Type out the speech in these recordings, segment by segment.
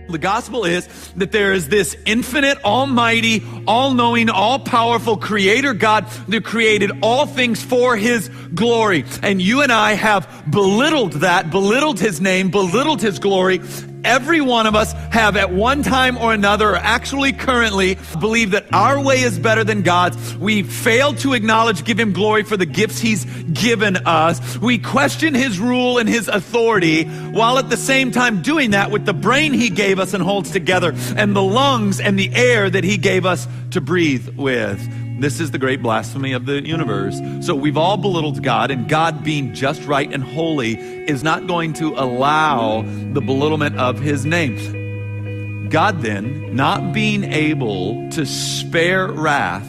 The gospel is that there is this infinite, almighty, all-knowing, all-powerful creator God that created all things for his glory. And you and I have belittled that, belittled his name, belittled his glory. Every one of us have at one time or another, or actually currently, believe that our way is better than God's. We fail to acknowledge, give him glory for the gifts he's given us. We question his rule and his authority, while at the same time doing that with the brain he gave us and holds together, and the lungs and the air that he gave us to breathe with. This is the great blasphemy of the universe. So we've all belittled God, and God, being just, right, and holy, is not going to allow the belittlement of his name. God then, not being able to spare wrath,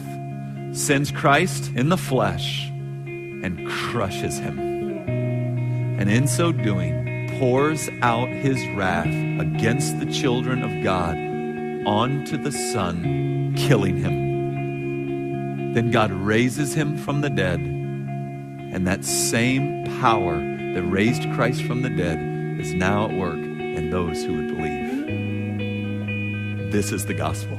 sends Christ in the flesh and crushes him. And in so doing, pours out his wrath against the children of God onto the Son, killing him. Then God raises him from the dead, and that same power that raised Christ from the dead is now at work in those who would believe. This is the gospel.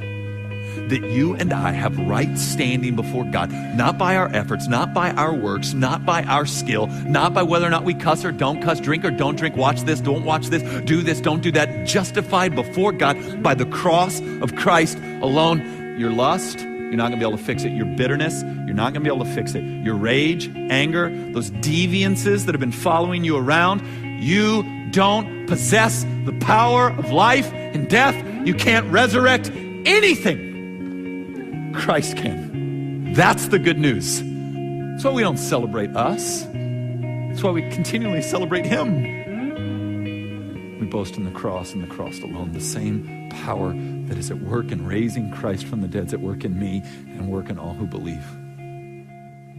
That you and I have right standing before God, not by our efforts, not by our works, not by our skill, not by whether or not we cuss or don't cuss, drink or don't drink, watch this, don't watch this, do this, don't do that. Justified before God by the cross of Christ alone. Your lust, you're not going to be able to fix it. Your bitterness, you're not going to be able to fix it. Your rage, anger, those deviances that have been following you around, you don't possess the power of life and death. You can't resurrect anything. Christ can. That's the good news. That's why we don't celebrate us. That's why we continually celebrate him. We boast in the cross and the cross alone. The same power that is at work in raising Christ from the dead is at work in me and work in all who believe.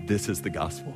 This is the gospel.